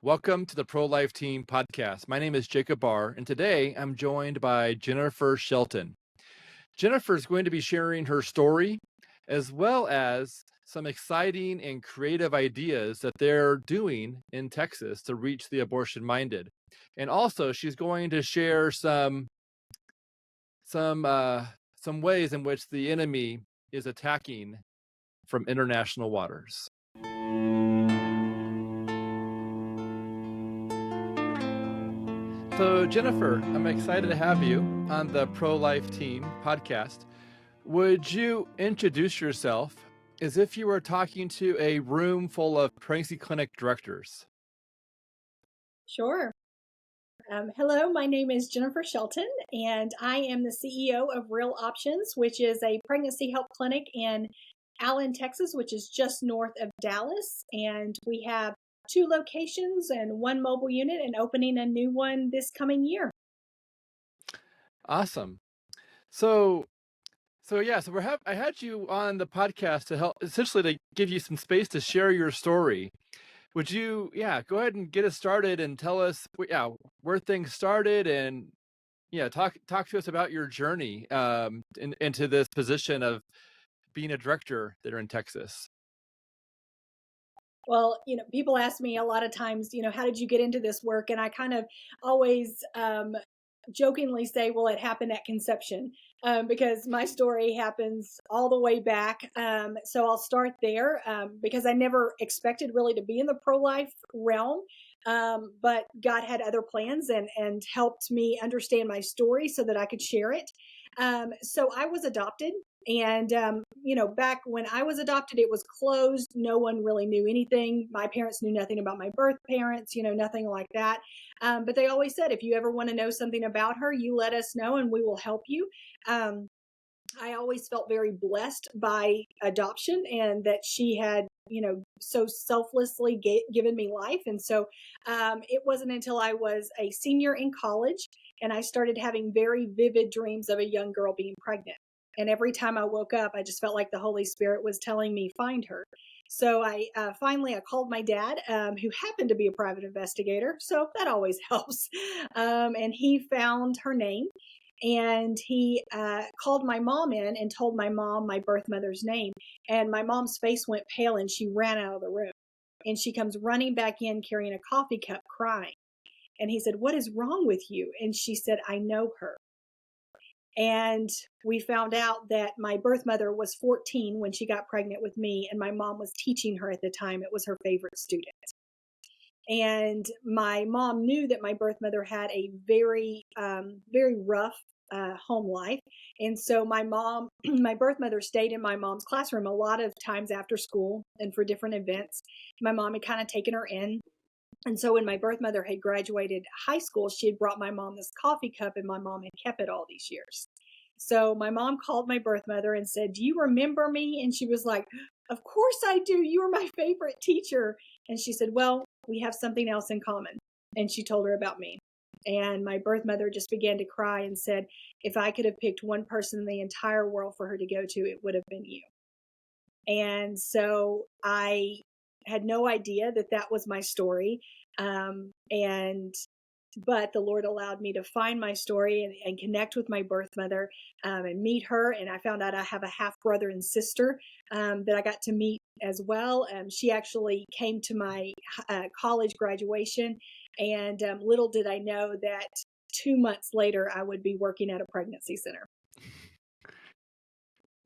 Welcome to the ProLife Team podcast. My name is Jacob Barr, and today I'm joined by Jennifer Shelton. Jennifer is going to be sharing her story as well as some exciting and creative ideas that they're doing in Texas to reach the abortion minded. And also, she's going to share some uh, some ways in which the enemy is attacking from international waters. So, Jennifer, I'm excited to have you on the Pro Life Team podcast. Would you introduce yourself as if you were talking to a room full of pregnancy clinic directors? Sure. Hello, my name is Jennifer Shelton, and I am the CEO of Real Options, which is a pregnancy help clinic in Allen, Texas, which is just north of Dallas. And we have two locations and one mobile unit, and opening a new one this coming year. Awesome. So I had you on the podcast to help, essentially to give you some space to share your story. Would you, go ahead and get us started and tell us, where things started, and talk to us about your journey into this position of being a director there in Texas. Well, people ask me a lot of times, how did you get into this work? And I kind of always jokingly say, well, it happened at conception, because my story happens all the way back. So I'll start there, because I never expected really to be in the pro-life realm. But God had other plans and helped me understand my story so that I could share it. So I was adopted. And, back when I was adopted, it was closed. No one really knew anything. My parents knew nothing about my birth parents, nothing like that. But they always said, if you ever want to know something about her, you let us know and we will help you. I always felt very blessed by adoption and that she had, so selflessly given me life. And so it wasn't until I was a senior in college and I started having very vivid dreams of a young girl being pregnant. And every time I woke up, I just felt like the Holy Spirit was telling me, find her. So I finally I called my dad, who happened to be a private investigator. So that always helps. And he found her name. And he called my mom in and told my mom my birth mother's name. And my mom's face went pale and she ran out of the room. And she comes running back in carrying a coffee cup, crying. And he said, what is wrong with you? And she said, I know her. And we found out that my birth mother was 14 when she got pregnant with me, and my mom was teaching her at the time. It was her favorite student. And my mom knew that my birth mother had a very, very rough home life. And so my birth mother stayed in my mom's classroom a lot of times after school and for different events. My mom had kind of taken her in. And so when my birth mother had graduated high school, she had brought my mom this coffee cup, and my mom had kept it all these years. So my mom called my birth mother and said, do you remember me? And she was like, of course I do. You were my favorite teacher. And she said, well, we have something else in common. And she told her about me. And my birth mother just began to cry and said, if I could have picked one person in the entire world for her to go to, it would have been you. And so I had no idea that that was my story. But the Lord allowed me to find my story and connect with my birth mother, and meet her. And I found out I have a half brother and sister that I got to meet as well. She actually came to my college graduation. And little did I know that 2 months later, I would be working at a pregnancy center.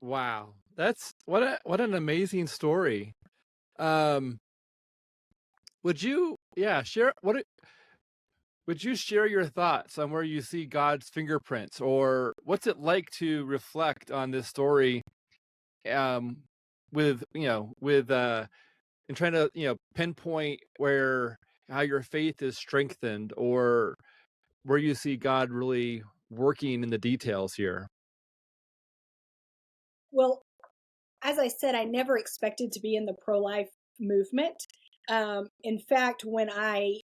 Wow, that's what an amazing story. Um, would you, share would you share your thoughts on where you see God's fingerprints, or what's it like to reflect on this story, um, and trying to, pinpoint how your faith is strengthened, or where you see God really working in the details here? Well, as I said, I never expected to be in the pro-life movement. In fact, when I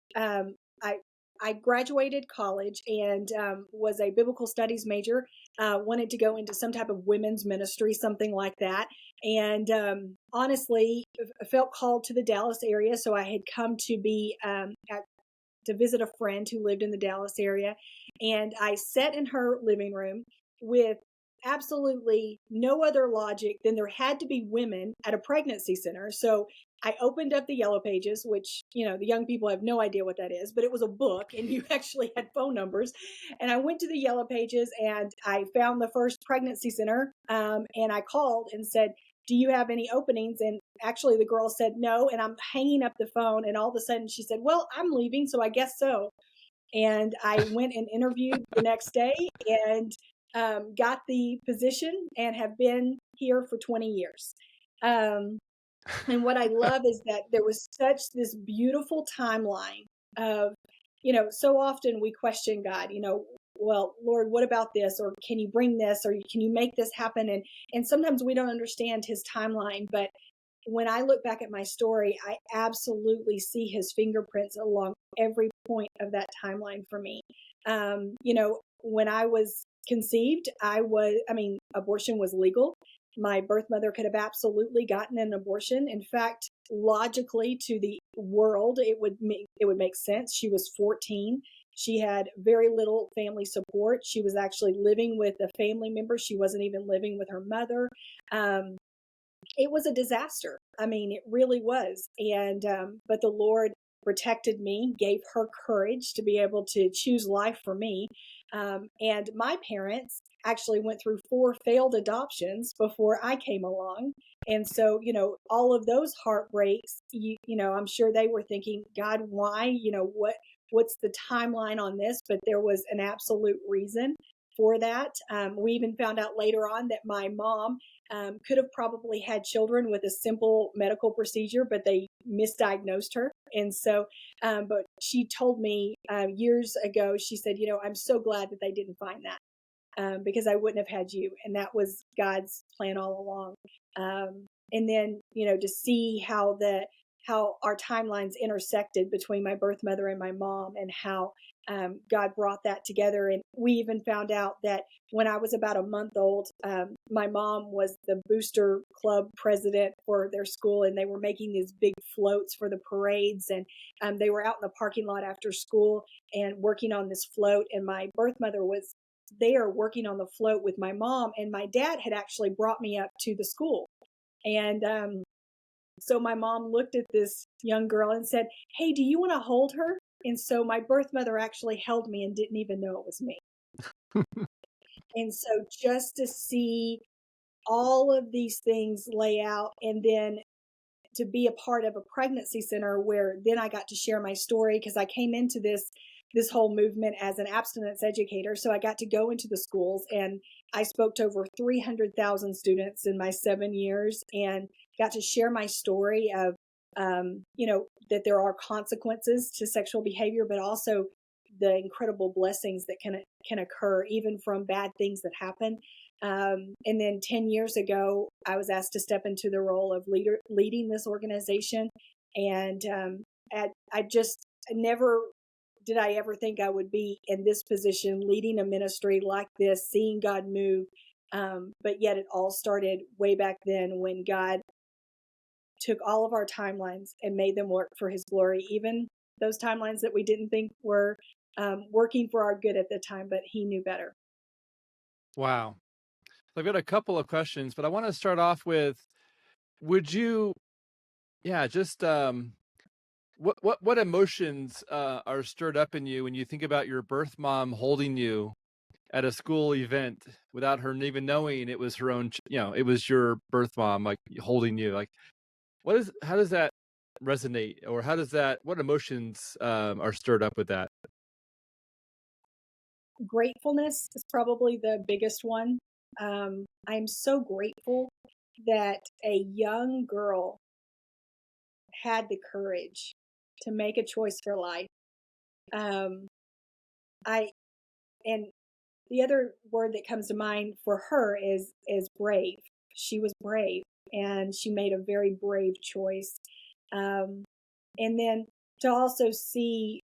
I graduated college and was a biblical studies major. Wanted to go into some type of women's ministry, something like that. And honestly, I felt called to the Dallas area, so I had come to be to visit a friend who lived in the Dallas area. And I sat in her living room with absolutely no other logic than there had to be women at a pregnancy center. So I opened up the Yellow Pages, which, the young people have no idea what that is, but it was a book and you actually had phone numbers. And I went to the Yellow Pages and I found the first pregnancy center. And I called and said, do you have any openings? And actually the girl said no. And I'm hanging up the phone. And all of a sudden she said, well, I'm leaving. So I guess so. And I went and interviewed the next day and got the position and have been here for 20 years. And what I love is that there was such this beautiful timeline of, so often we question God, well, Lord, what about this? Or can you bring this? Or can you make this happen? And sometimes we don't understand his timeline. But when I look back at my story, I absolutely see his fingerprints along every point of that timeline for me. When I was conceived, abortion was legal. My birth mother could have absolutely gotten an abortion. In fact, logically to the world, it would make sense. She was 14. She had very little family support. She was actually living with a family member. She wasn't even living with her mother. It was a disaster. I mean, it really was. And, but the Lord protected me, gave her courage to be able to choose life for me. And my parents actually went through 4 failed adoptions before I came along. And so, all of those heartbreaks, I'm sure they were thinking, God, why, what's the timeline on this? But there was an absolute reason for that. We even found out later on that my mom could have probably had children with a simple medical procedure, but they misdiagnosed her. And so, but she told me years ago, she said, I'm so glad that they didn't find that because I wouldn't have had you. And that was God's plan all along. And then, to see how our timelines intersected between my birth mother and my mom and how God brought that together. And we even found out that when I was about a month old, my mom was the booster club president for their school, and they were making these big floats for the parades. And they were out in the parking lot after school and working on this float. And my birth mother was there working on the float with my mom. And my dad had actually brought me up to the school. And so my mom looked at this young girl and said, hey, do you want to hold her? And so my birth mother actually held me and didn't even know it was me. And so just to see all of these things lay out, and then to be a part of a pregnancy center where then I got to share my story, because I came into this whole movement as an abstinence educator. So I got to go into the schools and I spoke to over 300,000 students in my 7 years and got to share my story of, that there are consequences to sexual behavior, but also the incredible blessings that can occur even from bad things that happen. And then 10 years ago, I was asked to step into the role of leading this organization. And I just never did I ever think I would be in this position, leading a ministry like this, seeing God move. But yet it all started way back then when God took all of our timelines and made them work for his glory, even those timelines that we didn't think were working for our good at the time, but he knew better. Wow. So I've got a couple of questions, but I want to start off with, would you, yeah, just what emotions are stirred up in you when you think about your birth mom holding you at a school event without her even knowing it was her own, it was your birth mom, like holding you? Like, how does that resonate, or what emotions are stirred up with that? Gratefulness is probably the biggest one. I'm so grateful that a young girl had the courage to make a choice for life. Um, I and the other word that comes to mind for her is brave. She was brave, and she made a very brave choice. And then to also see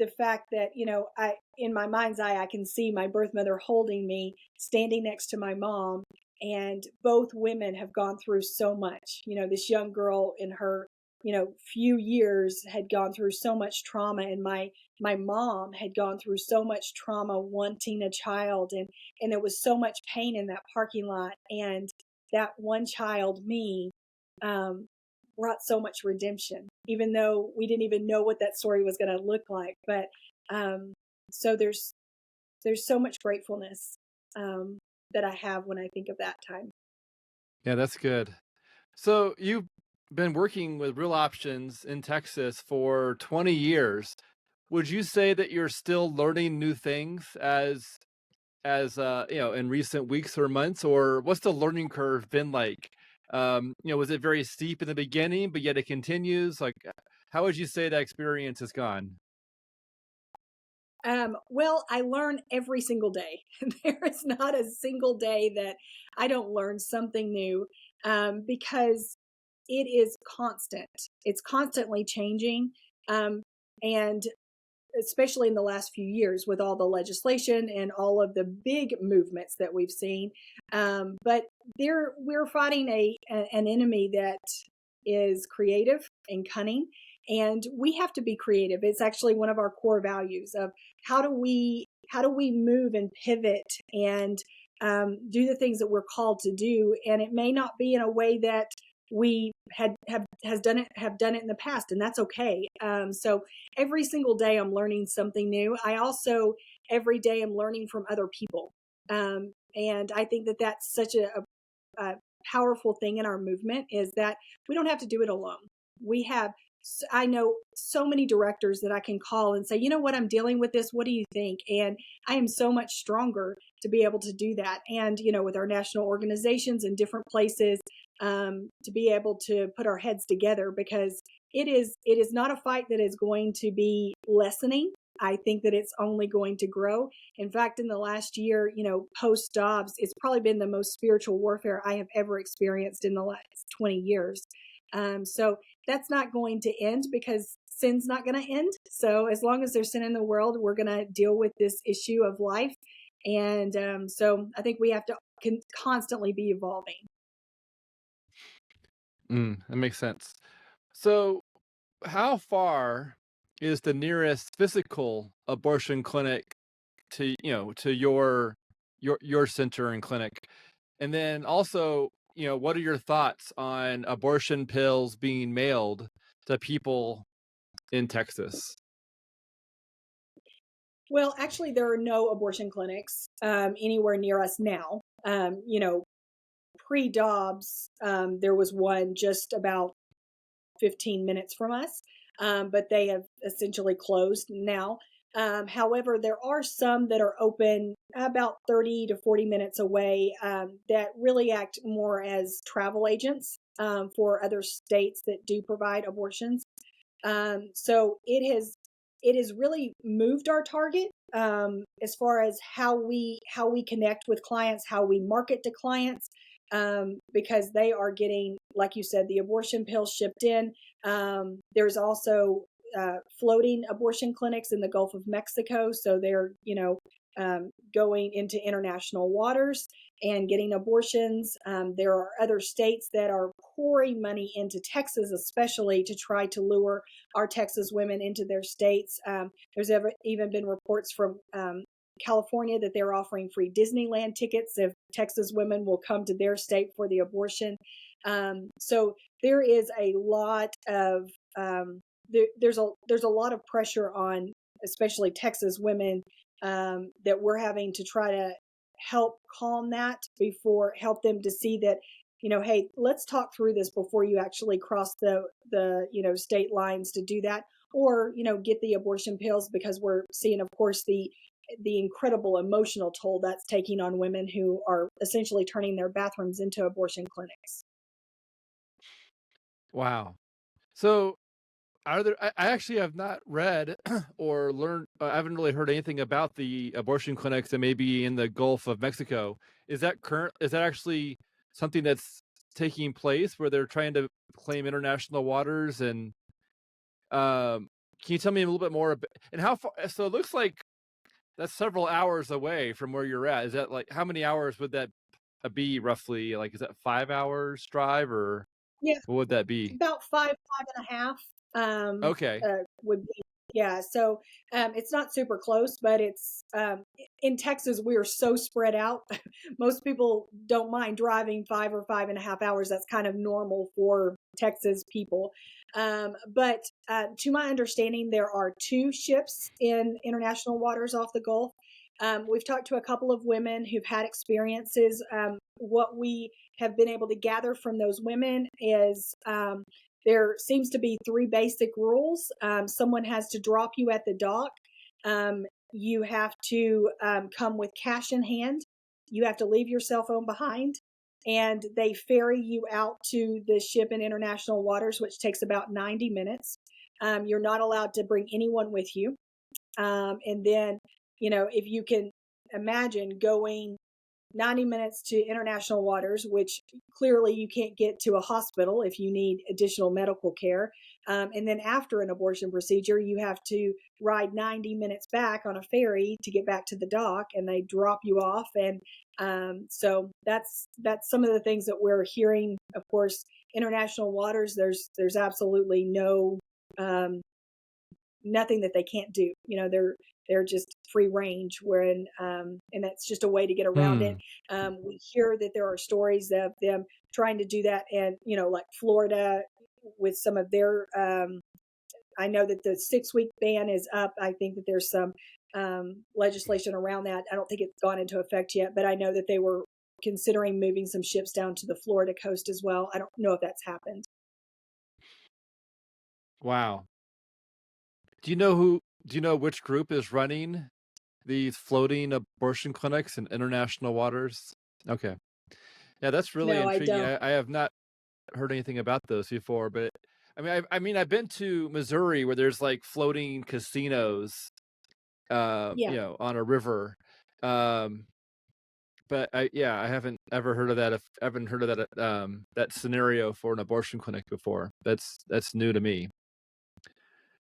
the fact that, I, in my mind's eye, I can see my birth mother holding me, standing next to my mom, and both women have gone through so much. This young girl in her, few years had gone through so much trauma, and my mom had gone through so much trauma wanting a child, and there was so much pain in that parking lot, and that one child, me, um, brought so much redemption, even though we didn't even know what that story was going to look like. But um, so there's so much gratefulness um, that I have when I think of that time. Yeah, that's good. So you've been working with Real Options in Texas for 20 years. Would you say that you're still learning new things in recent weeks or months, or what's the learning curve been like? Was it very steep in the beginning, but yet it continues? Like, how would you say that experience has gone? Well, I learn every single day. There is not a single day that I don't learn something new, because it is constant. It's constantly changing. Um, and especially in the last few years with all the legislation and all of the big movements that we've seen. But we're fighting an enemy that is creative and cunning, and we have to be creative. It's actually one of our core values of how do we move and pivot and do the things that we're called to do, and it may not be in a way that we have done it in the past, and that's okay. So every single day I'm learning something new. I also every day am learning from other people, and I think that that's such a powerful thing in our movement, is that we don't have to do it alone. We have I know so many directors that I can call and say, you know what, I'm dealing with this. What do you think? And I am so much stronger to be able to do that. And, with our national organizations in different places, to be able to put our heads together, because it is not a fight that is going to be lessening. I think that it's only going to grow. In fact, in the last year, post Dobbs, it's probably been the most spiritual warfare I have ever experienced in the last 20 years. So that's not going to end, because sin's not going to end. So as long as there's sin in the world, we're going to deal with this issue of life. And so I think we have to constantly be evolving. That makes sense. So, how far is the nearest physical abortion clinic to your center and clinic? And then also, what are your thoughts on abortion pills being mailed to people in Texas? Well, actually, there are no abortion clinics anywhere near us now. Pre Dobbs, there was one just about 15 minutes from us, but they have essentially closed now. However, there are some that are open about 30 to 40 minutes away, that really act more as travel agents for other states that do provide abortions. So it has really moved our target, as far as how we connect with clients, how we market to clients, because they are getting, like you said, the abortion pills shipped in. There's also floating abortion clinics in the Gulf of Mexico, so they're going into international waters and getting abortions. There are other states that are pouring money into Texas, especially to try to lure our Texas women into their states. There's even been reports from California that they're offering free Disneyland tickets if Texas women will come to their state for the abortion. So there is a lot of there's a lot of pressure on, especially Texas women, that we're having to try to help calm that, before help them to see that, hey, let's talk through this before you actually cross the state lines to do that, or get the abortion pills, because we're seeing, of course, the incredible emotional toll that's taking on women who are essentially turning their bathrooms into abortion clinics. Wow. So, I actually have not read or learned. I haven't really heard anything about the abortion clinics that may be in the Gulf of Mexico. Is that actually something that's taking place where they're trying to claim international waters? And Can you tell me a little bit more and how far so it looks like that's several hours away from where you're at. Is that like how many hours would that be roughly? Like, is that 5 hours drive or Yeah, what would that be? about 5.5, Okay. would be, yeah. So, it's not super close, but it's, in Texas, we are so spread out. Most people don't mind driving 5 or 5.5 hours. That's kind of normal for Texas people. But to my understanding, there are two ships in international waters off the Gulf. We've talked to a couple of women who've had experiences. What we have been able to gather from those women is, there seems to be three basic rules. Someone has to drop you at the dock. You have to come with cash in hand. You have to leave your cell phone behind. And they ferry you out to the ship in international waters, which takes about 90 minutes. You're not allowed to bring anyone with you. And then, if you can imagine going 90 minutes to international waters, which clearly you can't get to a hospital if you need additional medical care. And then after an abortion procedure, you have to ride 90 minutes back on a ferry to get back to the dock, and they drop you off. And so that's some of the things that we're hearing. Of course, international waters, there's absolutely no nothing that they can't do. They're just free range. Wherein, and that's just a way to get around it. Hmm. We hear that there are stories of them trying to do that, and like Florida with some of their. I know that the 6-week ban is up. I think that there's some legislation around that. I don't think it's gone into effect yet, but I know that they were considering moving some ships down to the Florida coast as well. I don't know if that's happened. Wow. Do you know which group is running these floating abortion clinics in international waters? Okay. Yeah, that's really No, I intriguing. don't. I have not heard anything about those before, but I mean, I've been to Missouri where there's like floating casinos, Yeah. on a river. Um, but I haven't ever heard of that. If I haven't heard of that, that scenario for an abortion clinic before. That's new to me.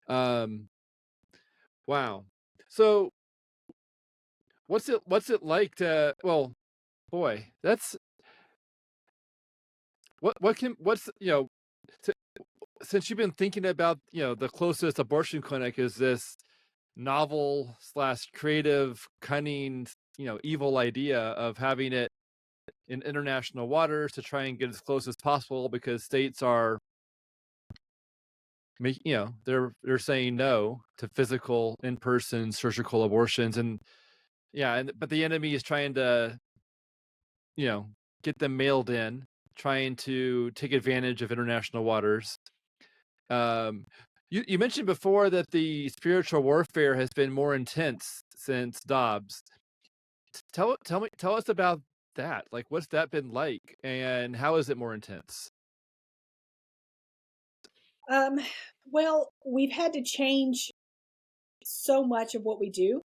Um, wow. So what's it like to? Well, boy, that's what can what's to, since you've been thinking about the closest abortion clinic is this novel slash creative cunning evil idea of having it in international waters to try and get as close as possible because states are they're saying no to physical in-person surgical abortions and but the enemy is trying to you know get them mailed in, trying to take advantage of international waters. um you mentioned before that the spiritual warfare has been more intense since Dobbs. Tell us about that. Like, what's that been like, and how is it more intense? Um, well, we've had to change so much of what we do.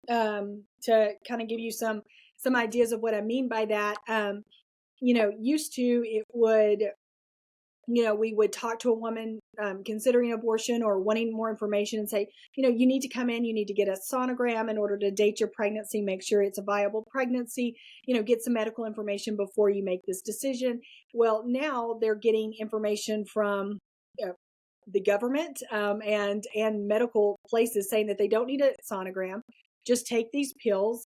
To kind of give you some ideas of what I mean by that. Used to it would, we would talk to a woman considering abortion or wanting more information and say, you need to come in, you need to get a sonogram in order to date your pregnancy, make sure it's a viable pregnancy, get some medical information before you make this decision. Well, now they're getting information from the government, and medical places saying that they don't need a sonogram. Just take these pills.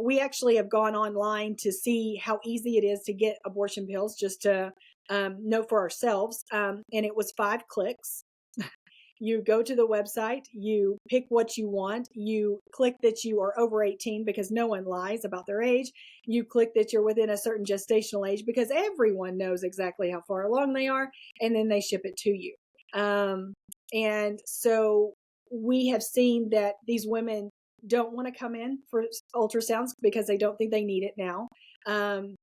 We actually have gone online to see how easy it is to get abortion pills, just to know for ourselves. And it was 5 clicks. You go to the website, you pick what you want, you click that you are over 18 because no one lies about their age. You click that you're within a certain gestational age because everyone knows exactly how far along they are, and then they ship it to you. And so we have seen that these women don't want to come in for ultrasounds because they don't think they need it now.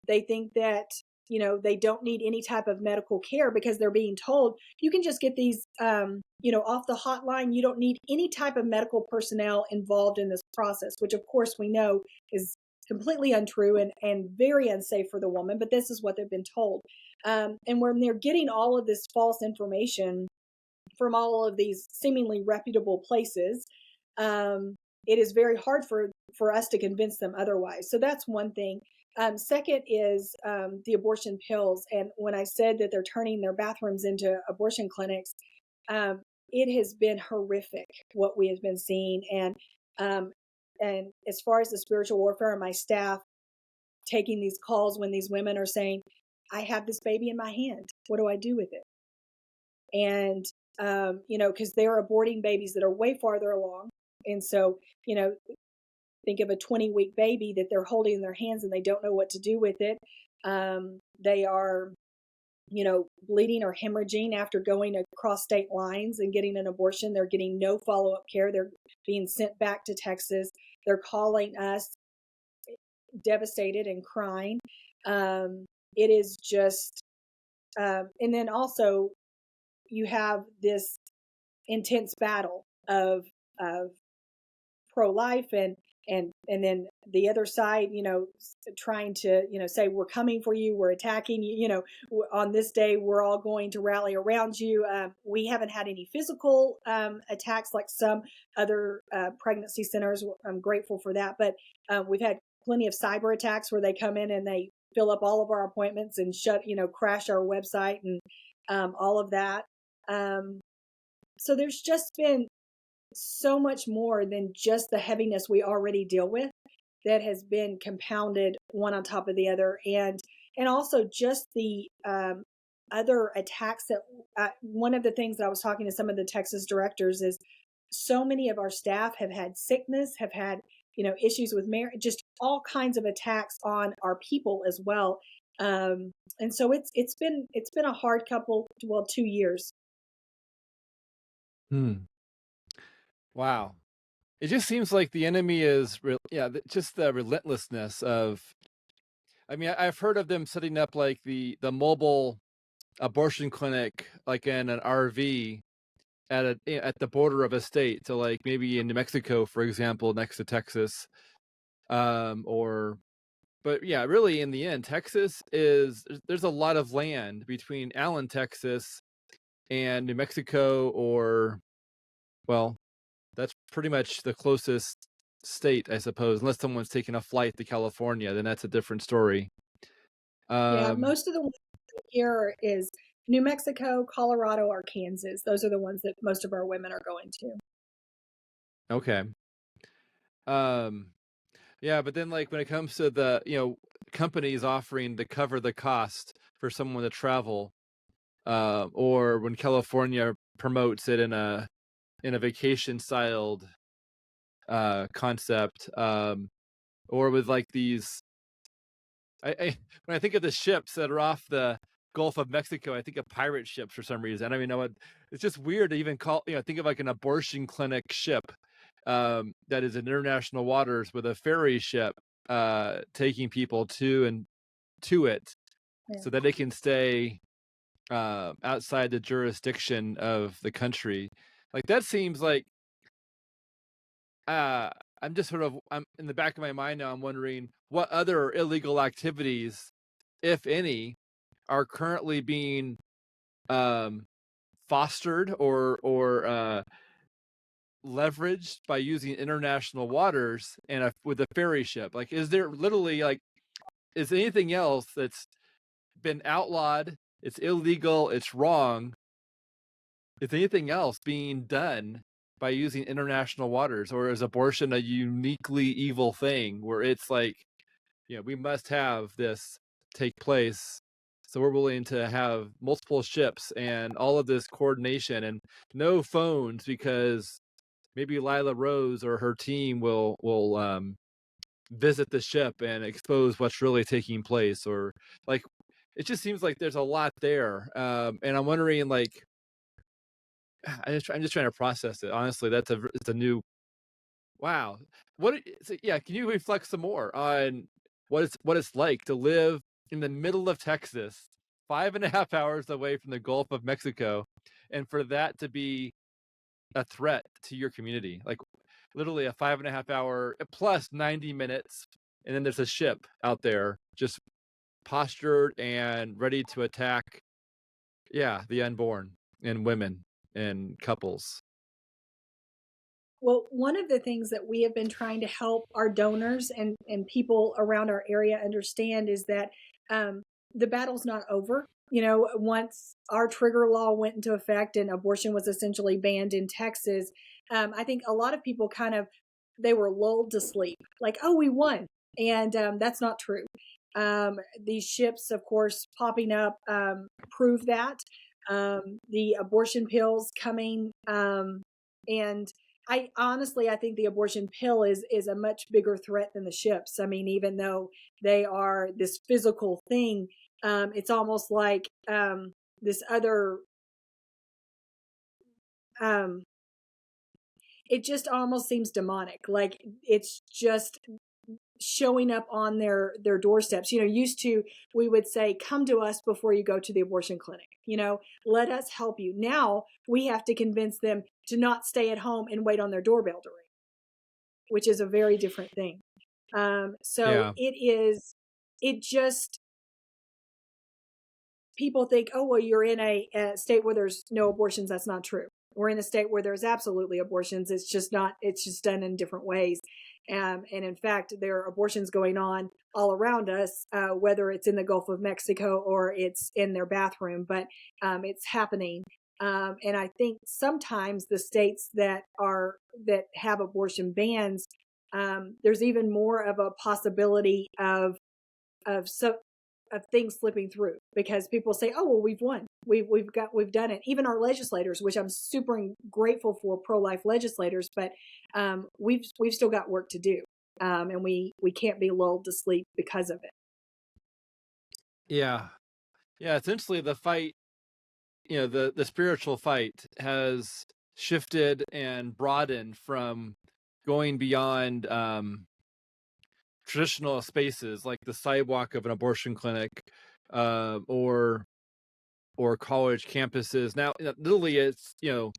They think that they don't need any type of medical care because they're being told you can just get these off the hotline. You don't need any type of medical personnel involved in this process, which of course we know is completely untrue and very unsafe for the woman, but this is what they've been told. And when they're getting all of this false information, from all of these seemingly reputable places, um, it is very hard for us to convince them otherwise. So that's one thing. Second is the abortion pills. And when I said that they're turning their bathrooms into abortion clinics, um, it has been horrific what we have been seeing. Um, and as far as the spiritual warfare, and my staff taking these calls when these women are saying, I have this baby in my hand. What do I do with it? And, because they're aborting babies that are way farther along. And so, think of a 20-week baby that they're holding in their hands and they don't know what to do with it. They are, bleeding or hemorrhaging after going across state lines and getting an abortion. They're getting no follow-up care. They're being sent back to Texas. They're calling us devastated and crying. It is just, and then also you have this intense battle of pro-life and then the other side, trying to, say we're coming for you, we're attacking you, on this day we're all going to rally around you. We haven't had any physical attacks like some other pregnancy centers. I'm grateful for that, but we've had plenty of cyber attacks where they come in and they fill up all of our appointments and crash our website and all of that. So there's just been so much more than just the heaviness we already deal with that has been compounded one on top of the other, and also just the other attacks that one of the things that I was talking to some of the Texas directors is so many of our staff have had sickness, have had issues with marriage, just all kinds of attacks on our people as well. And so it's been a hard 2 years. Wow. It just seems like the enemy is just the relentlessness of. I mean, I've heard of them setting up like the mobile abortion clinic, like in an RV at the border of a state. So like maybe in New Mexico, for example, next to Texas, but yeah, really in the end, there's a lot of land between Allen, Texas, and New Mexico, or well, that's pretty much the closest state, I suppose, unless someone's taking a flight to California, then that's a different story. Yeah, most of the ones here is New Mexico, Colorado, or Kansas. Those are the ones that most of our women are going to. Okay. Yeah, but then like when it comes to the, companies offering to cover the cost for someone to travel, or when California promotes it in a vacation styled concept, or with like these I when I think of the ships that are off the Gulf of Mexico, I think of pirate ships for some reason. I don't even know what. It's just weird to even call. Think of like an abortion clinic ship that is in international waters with a ferry ship taking people to it, so that they can stay outside the jurisdiction of the country. Like that seems like I'm just I'm in the back of my mind now. I'm wondering what other illegal activities, if any, are currently being fostered or leveraged by using international waters and with a ferry ship. Like, is there literally is anything else that's been outlawed? It's illegal. It's wrong. Is anything else being done by using international waters, or is abortion a uniquely evil thing where it's like, we must have this take place, so we're willing to have multiple ships and all of this coordination and no phones because maybe Lila Rose or her team will visit the ship and expose what's really taking place, or like it just seems like there's a lot there, and I'm wondering like I'm just trying to process it. Honestly, it's a new wow. Can you reflect some more on what it's like to live in the middle of Texas, 5.5 hours away from the Gulf of Mexico, and for that to be a threat to your community? Like literally a 5.5 hour plus 90 minutes, and then there's a ship out there just postured and ready to attack, the unborn and women. and couples? Well, one of the things that we have been trying to help our donors and people around our area understand is that um, the battle's not over. Once our trigger law went into effect and abortion was essentially banned in Texas, I think a lot of people they were lulled to sleep, like, oh, we won. And that's not true. These ships, of course, popping up prove that. The abortion pills coming, and I think the abortion pill is a much bigger threat than the ships. I mean, even though they are this physical thing, it's almost like this other. Um, it just almost seems demonic. Like it's just showing up on their doorsteps. Used to, we would say, come to us before you go to the abortion clinic. Let us help you. Now we have to convince them to not stay at home and wait on their doorbell to ring, which is a very different thing. So Yeah. it just, people think, oh, well, you're in a state where there's no abortions. That's not true. We're in a state where there's absolutely abortions. It's just done in different ways. And in fact, there are abortions going on all around us, whether it's in the Gulf of Mexico or it's in their bathroom, but it's happening. And I think sometimes the states that have abortion bans, there's even more of a possibility of so of things slipping through, because people say, oh, well, we've won, we've done it. Even our legislators, which I'm super grateful for, pro-life legislators, but we've still got work to do, and we can't be lulled to sleep because of it. Yeah. Yeah. Essentially, the fight, the spiritual fight has shifted and broadened from going beyond traditional spaces like the sidewalk of an abortion clinic, or college campuses. Now, literally, it's the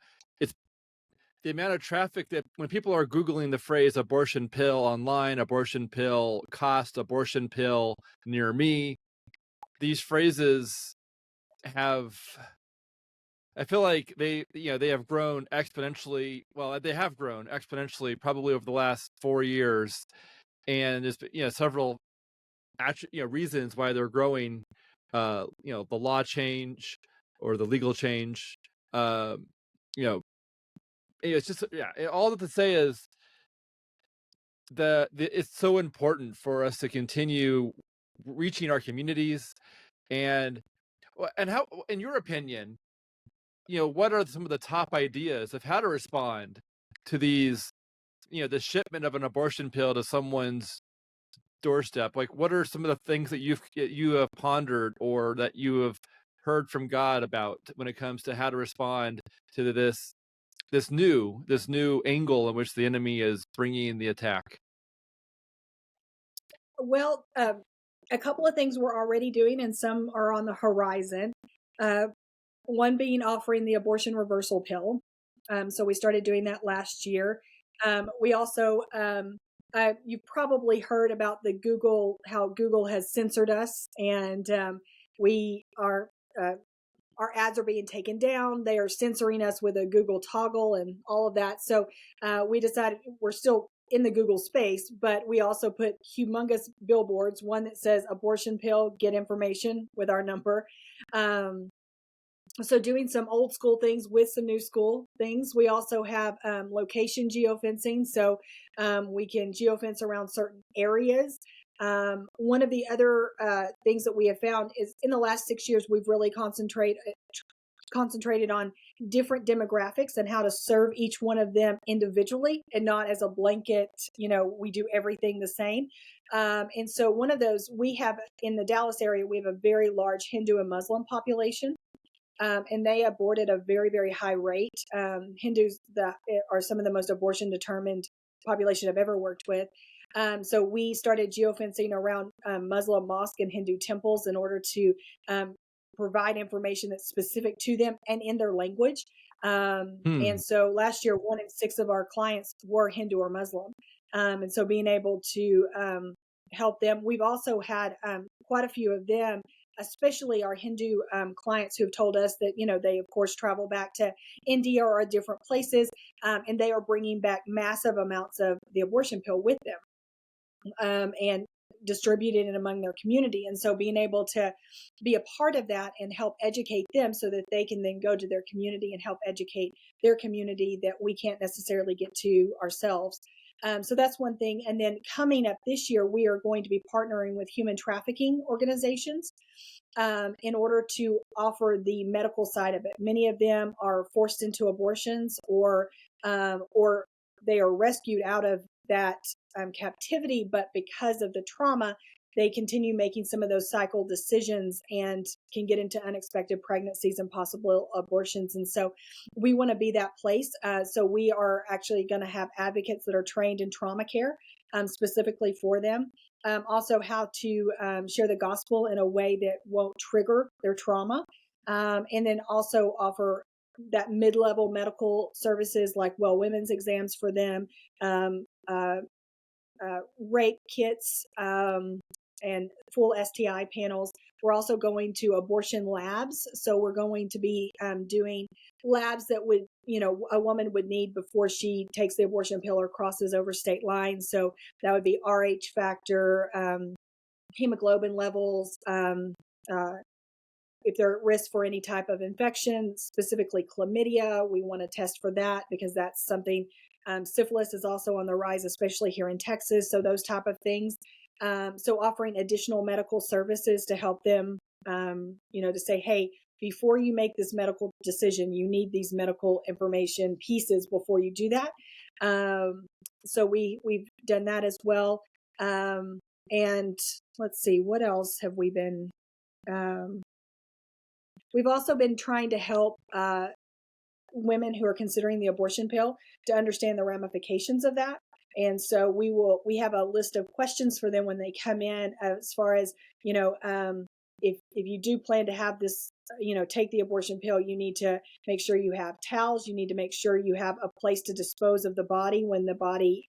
amount of traffic that when people are Googling the phrase abortion pill online, abortion pill cost, abortion pill near me, these phrases have, I feel like they have grown exponentially. Well, they have grown exponentially probably over the last 4 years. And there's several reasons why they're growing. The law change or the legal change. Um, you know, it's just, all that to say is it's so important for us to continue reaching our communities. And how, in your opinion, what are some of the top ideas of how to respond to these, the shipment of an abortion pill to someone's doorstep? Like, what are some of the things that you have pondered or that you have heard from God about when it comes to how to respond to this new angle in which the enemy is bringing the attack? Well, a couple of things we're already doing, and some are on the horizon. Uh, One being offering the abortion reversal pill. So we started doing that last year. We also, you've probably heard about how Google has censored us, and we are, our ads are being taken down. They are censoring us with a Google toggle and all of that. So we decided we're still in the Google space, but we also put humongous billboards, one that says abortion pill, get information, with our number. So doing some old school things with some new school things. We also have location geofencing, so we can geofence around certain areas. One of the other things that we have found is in the last 6 years, we've really concentrated on different demographics and how to serve each one of them individually and not as a blanket, we do everything the same. And so one of those, we have in the Dallas area, we have a very large Hindu and Muslim population. And they abort at a very, very high rate. Hindus are some of the most abortion determined population I've ever worked with. So we started geofencing around Muslim mosque and Hindu temples in order to provide information that's specific to them and in their language. And so last year, 1 in 6 of our clients were Hindu or Muslim. And so being able to help them. We've also had quite a few of them especially our Hindu clients who have told us that, they of course travel back to India or different places, and they are bringing back massive amounts of the abortion pill with them, and distributed it among their community. And so being able to be a part of that and help educate them so that they can then go to their community and help educate their community that we can't necessarily get to ourselves. So that's one thing. And then coming up this year, we are going to be partnering with human trafficking organizations in order to offer the medical side of it. Many of them are forced into abortions, or they are rescued out of that captivity, but because of the trauma, they continue making some of those cycle decisions and can get into unexpected pregnancies and possible abortions. And so we want to be that place. So we are actually going to have advocates that are trained in trauma care, specifically for them. Also how to share the gospel in a way that won't trigger their trauma. And then also offer that mid-level medical services like women's exams for them, rape kits, and full STI panels. We're also going to abortion labs. So we're going to be doing labs that would, a woman would need before she takes the abortion pill or crosses over state lines. So that would be RH factor, hemoglobin levels, if they're at risk for any type of infection, specifically chlamydia, we want to test for that because that's something. Syphilis is also on the rise, especially here in Texas. So those type of things. So offering additional medical services to help them, to say, hey, before you make this medical decision, you need these medical information pieces before you do that. So we've done that as well. And let's see, what else have we been? We've also been trying to help women who are considering the abortion pill to understand the ramifications of that. And so we have a list of questions for them when they come in, as far as, if you do plan to have this, take the abortion pill, you need to make sure you have towels. You need to make sure you have a place to dispose of the body when the body,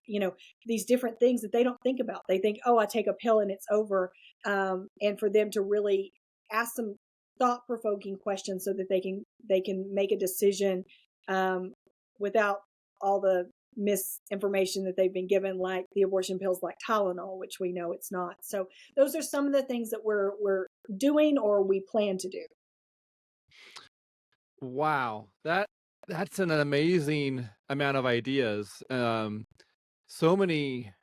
these different things that they don't think about. They think, oh, I take a pill and it's over. And for them to really ask some thought-provoking questions so that they can make a decision without all the misinformation that they've been given, like the abortion pills like Tylenol, which we know it's not. So those are some of the things that we're doing or we plan to do. Wow, that's an amazing amount of ideas. So many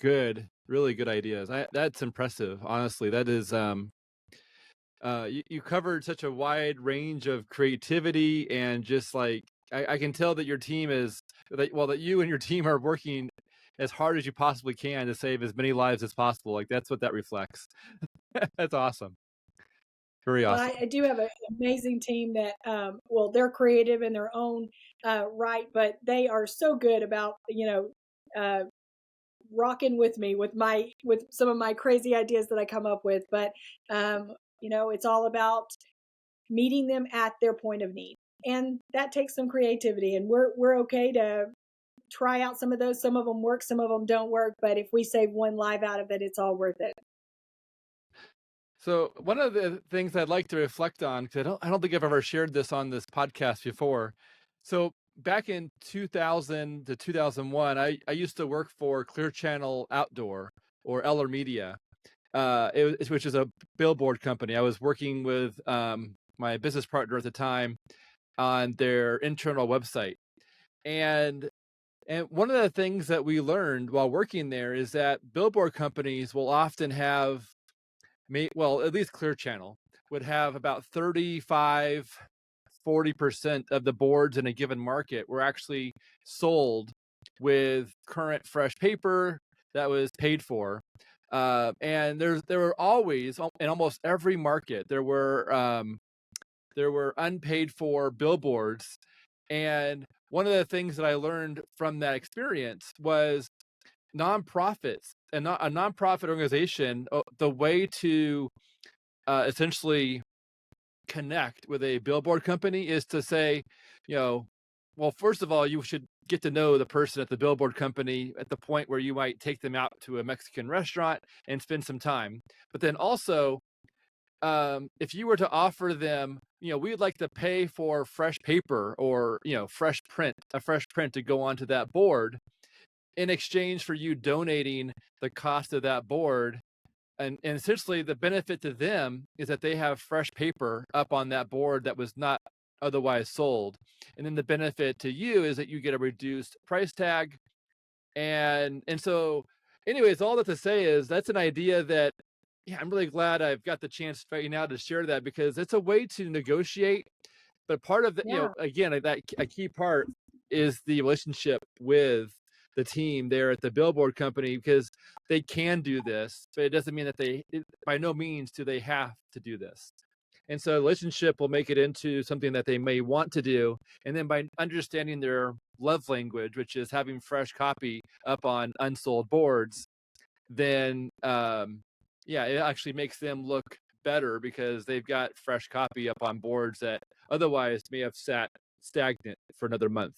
really good ideas. That's impressive, honestly. That is you covered such a wide range of creativity, and just like I can tell that your team that you and your team are working as hard as you possibly can to save as many lives as possible. Like that's what that reflects. That's awesome. Very Well, awesome. I do have an amazing team that, they're creative in their own right, but they are so good about, uh, rocking with me with some of my crazy ideas that I come up with. But, it's all about meeting them at their point of need. And that takes some creativity, and we're okay to try out some of those. Some of them work, some of them don't work, but if we save one life out of it, it's all worth it. So one of the things I'd like to reflect on, because I don't think I've ever shared this on this podcast before. So back in 2000 to 2001, I used to work for Clear Channel Outdoor, or Eller Media, which is a billboard company. I was working with my business partner at the time on their internal website. And one of the things that we learned while working there is that billboard companies will often have, at least Clear Channel would have about 35-40% of the boards in a given market were actually sold with current fresh paper that was paid for. And there were always, in almost every market, there were unpaid for billboards. And one of the things that I learned from that experience was nonprofits and not a nonprofit organization. The way to essentially connect with a billboard company is to say, well, first of all, you should get to know the person at the billboard company at the point where you might take them out to a Mexican restaurant and spend some time. But then also, if you were to offer them, we'd like to pay for fresh paper or, a fresh print to go onto that board in exchange for you donating the cost of that board. And essentially the benefit to them is that they have fresh paper up on that board that was not otherwise sold. And then the benefit to you is that you get a reduced price tag. And so anyways, all that to say is that's an idea that, yeah, I'm really glad I've got the chance right now to share that, because it's a way to negotiate. But part of the, Yeah. again, that a key part is the relationship with the team there at the billboard company, because they can do this, but it doesn't mean that by no means do they have to do this. And so relationship will make it into something that they may want to do. And then by understanding their love language, which is having fresh copy up on unsold boards, then yeah, it actually makes them look better because they've got fresh copy up on boards that otherwise may have sat stagnant for another month.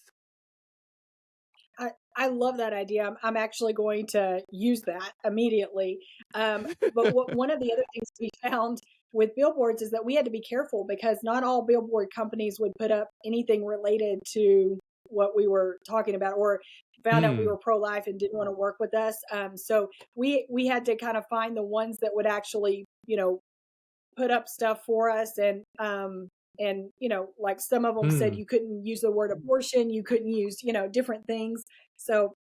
I love that idea. I'm actually going to use that immediately. But one of the other things we found with billboards is that we had to be careful because not all billboard companies would put up anything related to what we were talking about, or found out we Hmm. were pro-life and didn't want to work with us. So we had to kind of find the ones that would actually, put up stuff for us. And like some of them said Hmm. you couldn't use the word abortion, you couldn't use, different things. So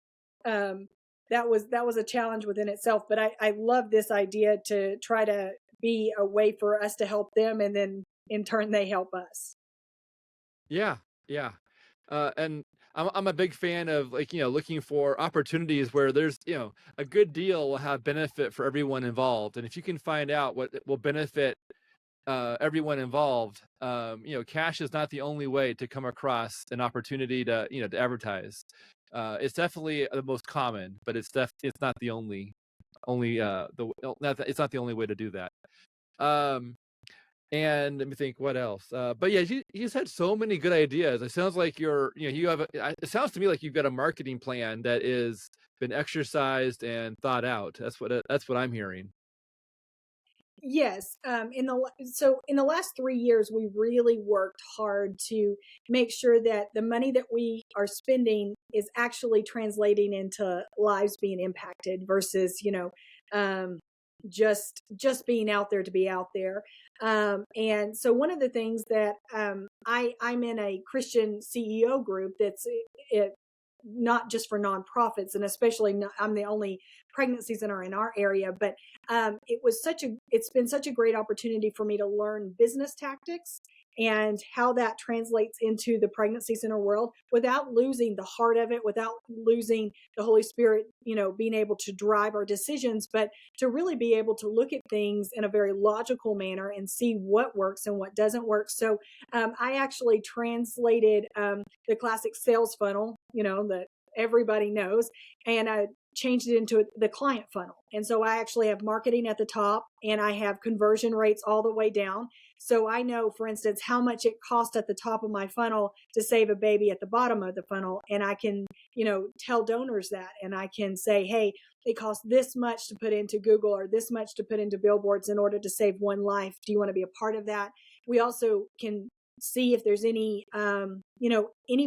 um that was a challenge within itself, but I love this idea to try to be a way for us to help them, and then in turn they help us. Yeah. Yeah. And I'm a big fan of, like, looking for opportunities where there's, a good deal will have benefit for everyone involved. And if you can find out what will benefit everyone involved, cash is not the only way to come across an opportunity to, to advertise. It's definitely the most common, but it's not the only it's not the only way to do that. Um, and let me think what else. But yeah, you just had so many good ideas. It sounds like it sounds to me like you've got a marketing plan that is been exercised and thought out. That's what I'm hearing. Yes. In the last 3 years, we really worked hard to make sure that the money that we are spending is actually translating into lives being impacted versus, um, just being out there to be out there. And so one of the things that I'm in a Christian CEO group that's it, not just for nonprofits, and especially not, I'm the only pregnancy center in our area, but it's been such a great opportunity for me to learn business tactics and how that translates into the pregnancy center world without losing the heart of it, without losing the Holy Spirit, being able to drive our decisions, but to really be able to look at things in a very logical manner and see what works and what doesn't work. So I actually translated the classic sales funnel, that everybody knows, and I changed it into the client funnel. And so I actually have marketing at the top and I have conversion rates all the way down. So I know, for instance, how much it costs at the top of my funnel to save a baby at the bottom of the funnel. And I can, tell donors that, and I can say, hey, it costs this much to put into Google or this much to put into billboards in order to save one life. Do you want to be a part of that? We also can see if there's any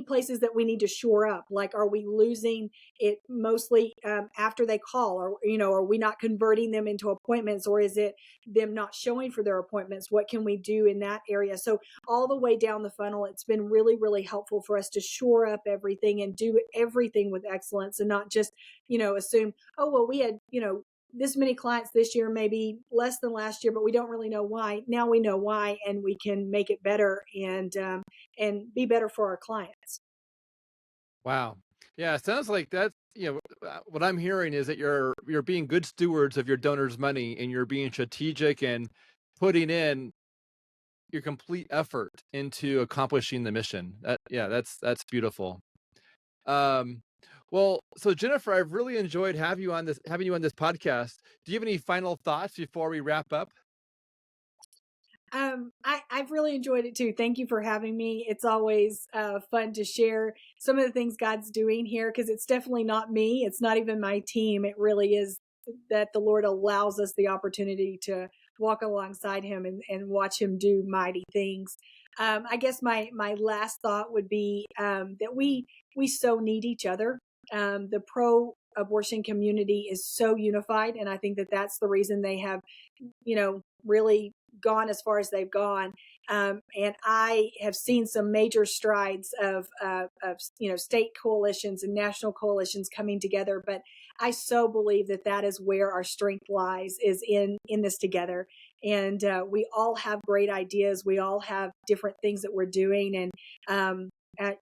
places that we need to shore up, like are we losing it mostly after they call, or are we not converting them into appointments, or is it them not showing for their appointments? What can we do in that area? So all the way down the funnel, it's been really, really helpful for us to shore up everything and do everything with excellence, and not just assume, oh well, we had this many clients this year, maybe less than last year, but we don't really know why. Now we know why, and we can make it better and be better for our clients. Wow. Yeah, it sounds like that's, what I'm hearing is that you're being good stewards of your donors' money, and you're being strategic and putting in your complete effort into accomplishing the mission. Yeah, that's beautiful. Um, well, so Jennifer, I've really enjoyed having you on this podcast. Do you have any final thoughts before we wrap up? I've really enjoyed it too. Thank you for having me. It's always fun to share some of the things God's doing here, because it's definitely not me. It's not even my team. It really is that the Lord allows us the opportunity to walk alongside him and watch him do mighty things. I guess my last thought would be that we so need each other. The pro abortion community is so unified, and I think that that's the reason they have, really gone as far as they've gone. And I have seen some major strides of state coalitions and national coalitions coming together. But I so believe that that is where our strength lies, is in this together. And we all have great ideas. We all have different things that we're doing, and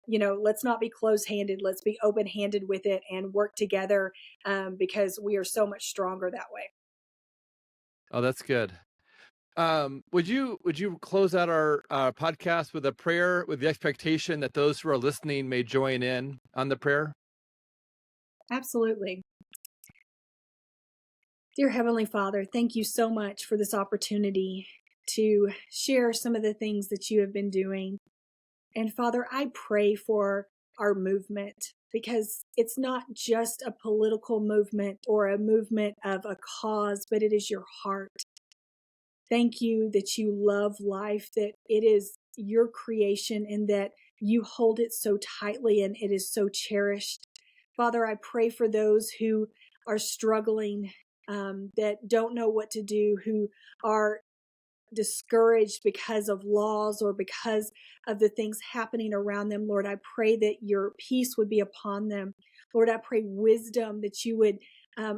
let's not be close-handed. Let's be open-handed with it and work together, because we are so much stronger that way. Oh, that's good. Would you close out our podcast with a prayer, with the expectation that those who are listening may join in on the prayer? Absolutely. Dear Heavenly Father, thank you so much for this opportunity to share some of the things that you have been doing. And Father, I pray for our movement, because it's not just a political movement or a movement of a cause, but it is your heart. Thank you that you love life, that it is your creation, and that you hold it so tightly and it is so cherished. Father, I pray for those who are struggling, that don't know what to do, who are discouraged because of laws or because of the things happening around them. Lord, I pray that your peace would be upon them. Lord, I pray wisdom, that you would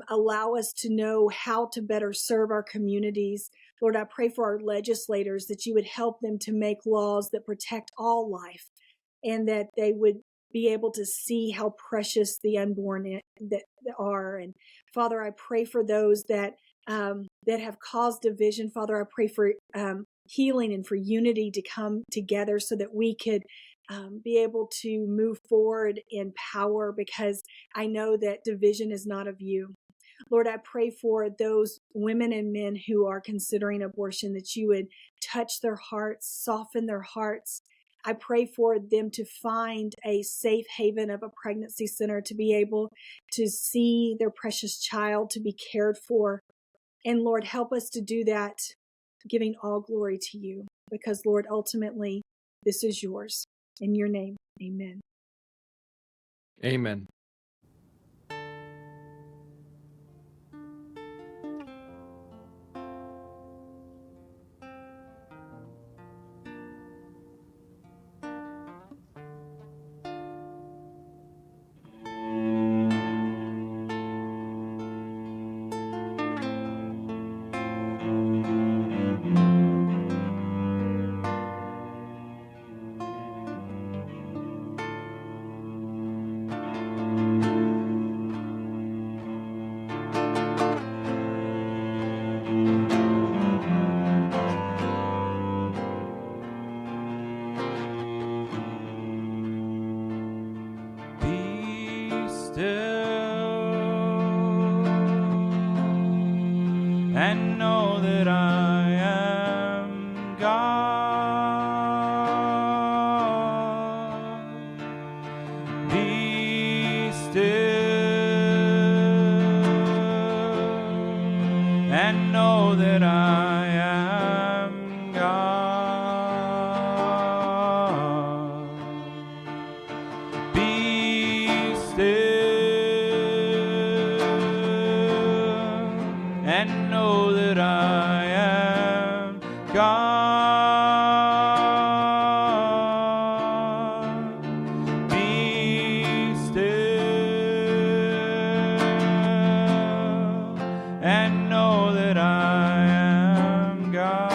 allow us to know how to better serve our communities. Lord, I pray for our legislators, that you would help them to make laws that protect all life, and that they would be able to see how precious the unborn that are. And Father, I pray for those that have caused division. Father, I pray for healing and for unity to come together, so that we could be able to move forward in power, because I know that division is not of you. Lord, I pray for those women and men who are considering abortion, that you would touch their hearts, soften their hearts. I pray for them to find a safe haven of a pregnancy center, to be able to see their precious child, to be cared for. And Lord, help us to do that, giving all glory to you, because Lord, ultimately, this is yours. In your name, amen. Amen. And know that I am God. Be still and know that I am God. Be still and know that I am God. Be still and know that I am God.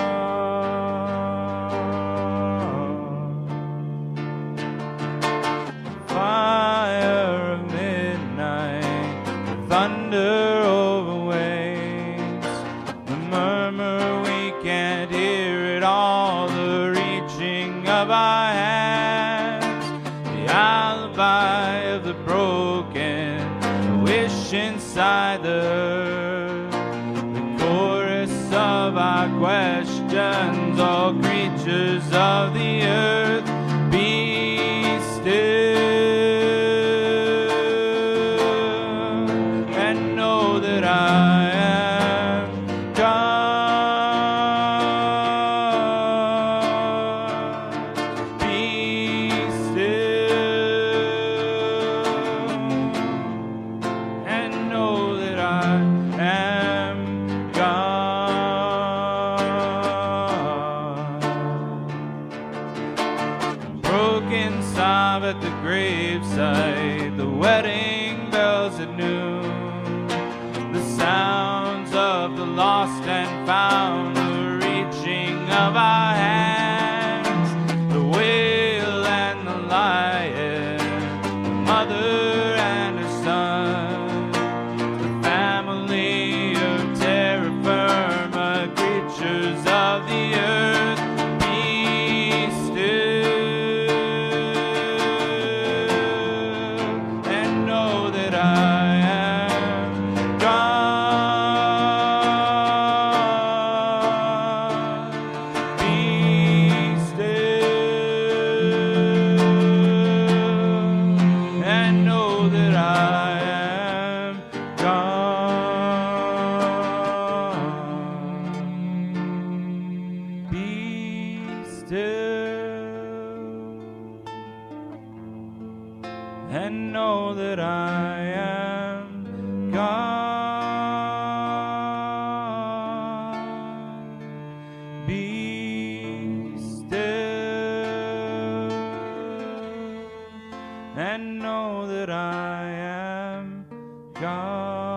Fire of midnight, thunder over waves, the murmur we can't hear it all, the reaching of our hands, the alibi of the broken, the wish inside the earth, the chorus of our questions, all creatures of the earth. Be still and know that I am God. at noon. The sounds of the lost and found, the reaching of our hands, the wail and the lion, the mother and her son, the family of terra firma, creatures of the earth, be still and know that I am God. Be still and know that I am God. Be still and know that I am God. Be still and know that I am God.